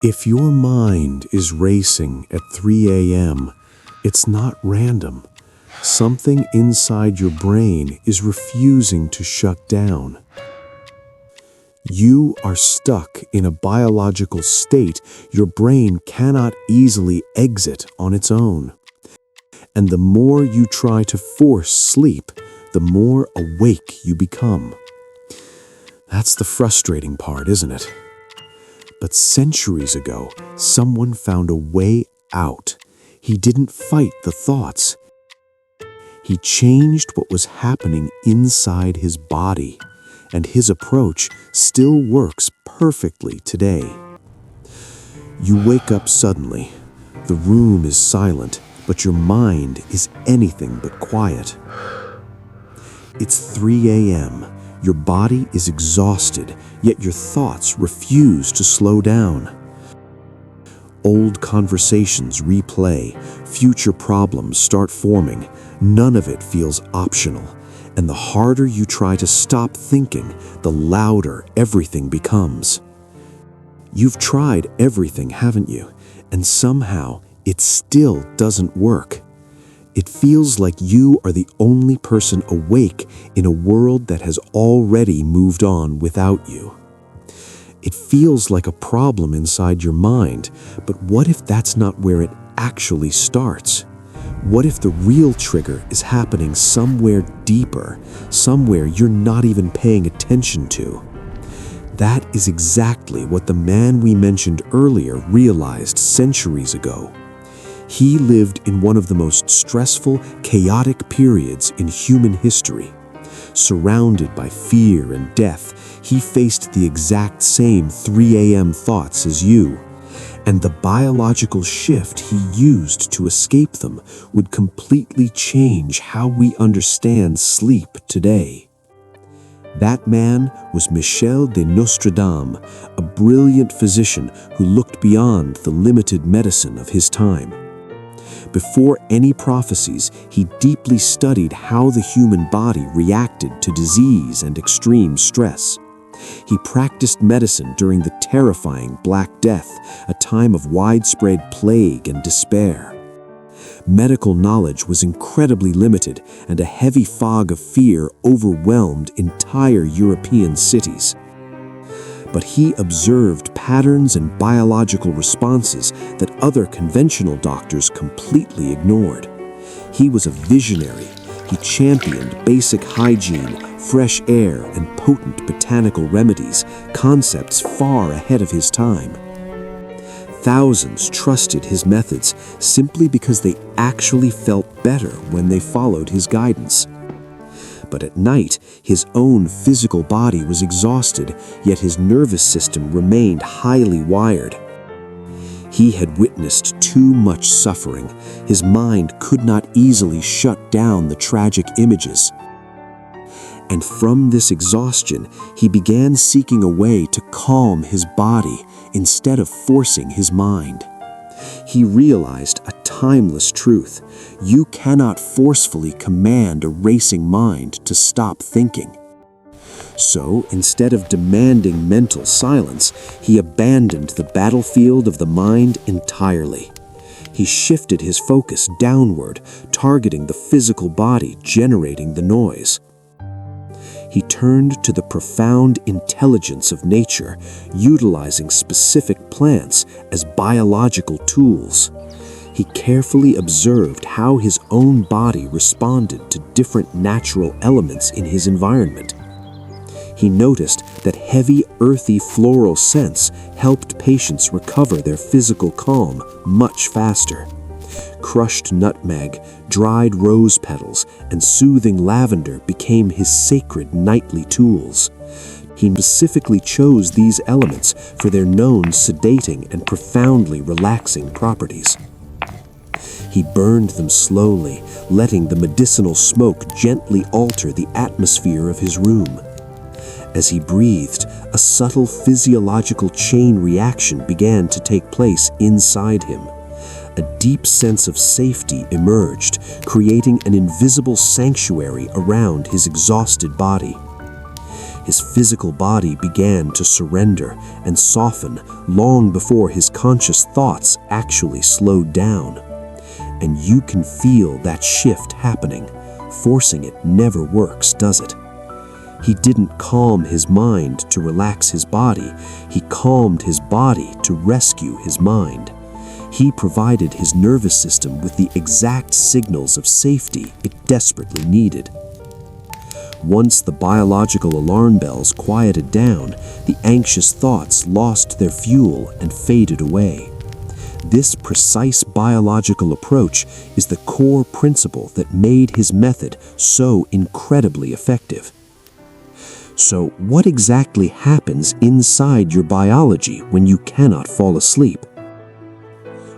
If your mind is racing at 3 a.m., it's not random. Something inside your brain is refusing to shut down. You are stuck in a biological state your brain cannot easily exit on its own. And the more you try to force sleep, the more awake you become. That's the frustrating part, isn't it? But centuries ago, someone found a way out. He didn't fight the thoughts. He changed what was happening inside his body, and his approach still works perfectly today. You wake up suddenly. The room is silent, but your mind is anything but quiet. It's 3 a.m. Your body is exhausted, yet your thoughts refuse to slow down. Old conversations replay, future problems start forming. None of it feels optional, and the harder you try to stop thinking, the louder everything becomes. You've tried everything, haven't you? And somehow it still doesn't work. It feels like you are the only person awake in a world that has already moved on without you. It feels like a problem inside your mind, but what if that's not where it actually starts? What if the real trigger is happening somewhere deeper, somewhere you're not even paying attention to? That is exactly what the man we mentioned earlier realized centuries ago. He lived in one of the most stressful, chaotic periods in human history. Surrounded by fear and death, he faced the exact same 3 a.m. thoughts as you. And the biological shift he used to escape them would completely change how we understand sleep today. That man was Michel de Nostradamus, a brilliant physician who looked beyond the limited medicine of his time. Before any prophecies, he deeply studied how the human body reacted to disease and extreme stress. He practiced medicine during the terrifying Black Death, a time of widespread plague and despair. Medical knowledge was incredibly limited, and a heavy fog of fear overwhelmed entire European cities. But he observed patterns and biological responses that other conventional doctors completely ignored. He was a visionary. He championed basic hygiene, fresh air, and potent botanical remedies, concepts far ahead of his time. Thousands trusted his methods simply because they actually felt better when they followed his guidance. But at night, his own physical body was exhausted, yet his nervous system remained highly wired. He had witnessed too much suffering. His mind could not easily shut down the tragic images. And from this exhaustion, he began seeking a way to calm his body instead of forcing his mind. He realized a timeless truth. You cannot forcefully command a racing mind to stop thinking. So, instead of demanding mental silence, he abandoned the battlefield of the mind entirely. He shifted his focus downward, targeting the physical body generating the noise. He turned to the profound intelligence of nature, utilizing specific plants as biological tools. He carefully observed how his own body responded to different natural elements in his environment. He noticed that heavy, earthy floral scents helped patients recover their physical calm much faster. Crushed nutmeg, dried rose petals, and soothing lavender became his sacred nightly tools. He specifically chose these elements for their known sedating and profoundly relaxing properties. He burned them slowly, letting the medicinal smoke gently alter the atmosphere of his room. As he breathed, a subtle physiological chain reaction began to take place inside him. A deep sense of safety emerged, creating an invisible sanctuary around his exhausted body. his physical body began to surrender and soften long before his conscious thoughts actually slowed down. And you can feel that shift happening. Forcing it never works, does it? He didn't calm his mind to relax his body. He calmed his body to rescue his mind. He provided his nervous system with the exact signals of safety it desperately needed. Once the biological alarm bells quieted down, the anxious thoughts lost their fuel and faded away. This precise biological approach is the core principle that made his method so incredibly effective. So, what exactly happens inside your biology when you cannot fall asleep?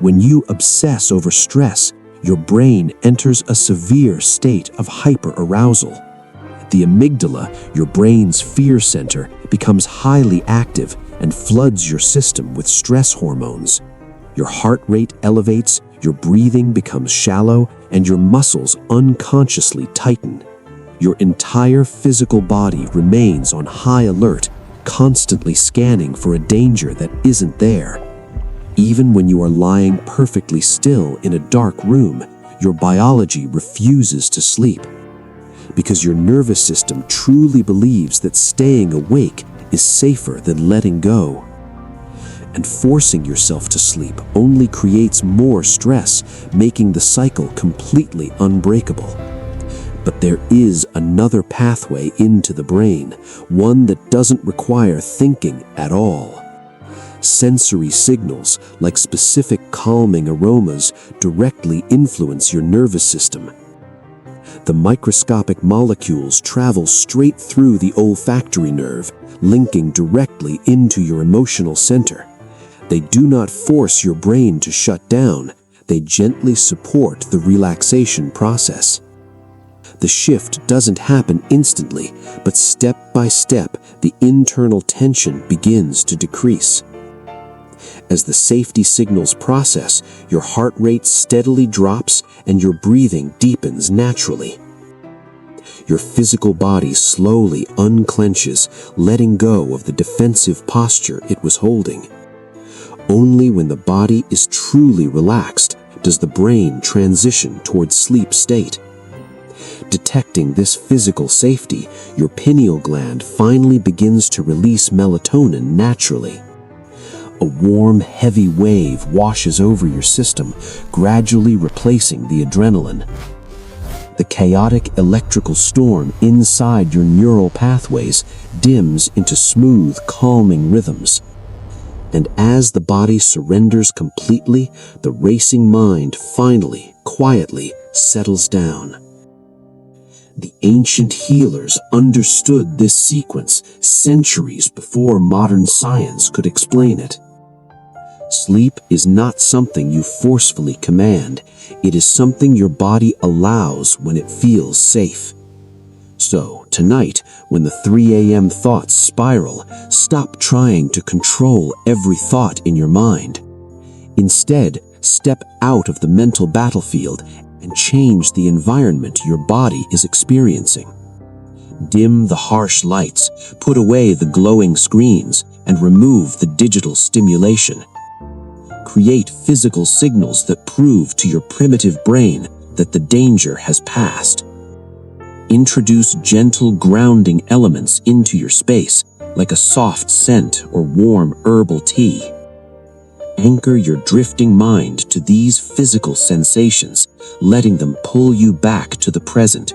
When you obsess over stress, your brain enters a severe state of hyperarousal. The amygdala, your brain's fear center, becomes highly active and floods your system with stress hormones. Your heart rate elevates, your breathing becomes shallow, and your muscles unconsciously tighten. Your entire physical body remains on high alert, constantly scanning for a danger that isn't there. Even when you are lying perfectly still in a dark room, your biology refuses to sleep, because your nervous system truly believes that staying awake is safer than letting go. And forcing yourself to sleep only creates more stress, making the cycle completely unbreakable. But there is another pathway into the brain, one that doesn't require thinking at all. Sensory signals, like specific calming aromas, directly influence your nervous system. The microscopic molecules travel straight through the olfactory nerve, linking directly into your emotional center. They do not force your brain to shut down, they gently support the relaxation process. The shift doesn't happen instantly, but step by step, the internal tension begins to decrease. As the safety signals process, your heart rate steadily drops and your breathing deepens naturally. Your physical body slowly unclenches, letting go of the defensive posture it was holding. Only when the body is truly relaxed does the brain transition towards sleep state. Detecting this physical safety, your pineal gland finally begins to release melatonin naturally. A warm, heavy wave washes over your system, gradually replacing the adrenaline. The chaotic electrical storm inside your neural pathways dims into smooth, calming rhythms. And as the body surrenders completely, the racing mind finally, quietly settles down. The ancient healers understood this sequence centuries before modern science could explain it. Sleep is not something you forcefully command. It is something your body allows when it feels safe. So, tonight, when the 3 a.m. thoughts spiral, stop trying to control every thought in your mind. Instead, step out of the mental battlefield and change the environment your body is experiencing. Dim the harsh lights, put away the glowing screens, and remove the digital stimulation. Create physical signals that prove to your primitive brain that the danger has passed. Introduce gentle grounding elements into your space, like a soft scent or warm herbal tea. Anchor your drifting mind to these physical sensations, letting them pull you back to the present.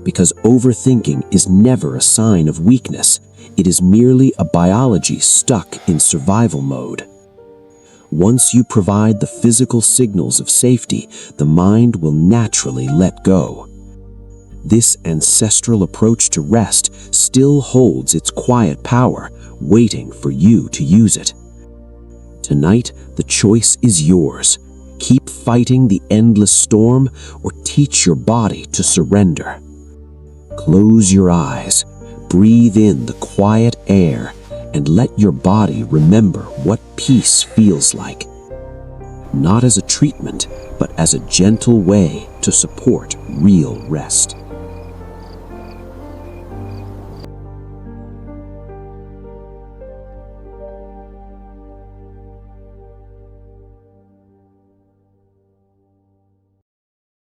Because overthinking is never a sign of weakness, it is merely a biology stuck in survival mode. Once you provide the physical signals of safety, the mind will naturally let go. This ancestral approach to rest still holds its quiet power, waiting for you to use it. Tonight, the choice is yours. Keep fighting the endless storm or teach your body to surrender. Close your eyes, breathe in the quiet air, and let your body remember what peace feels like. Not as a treatment, but as a gentle way to support real rest.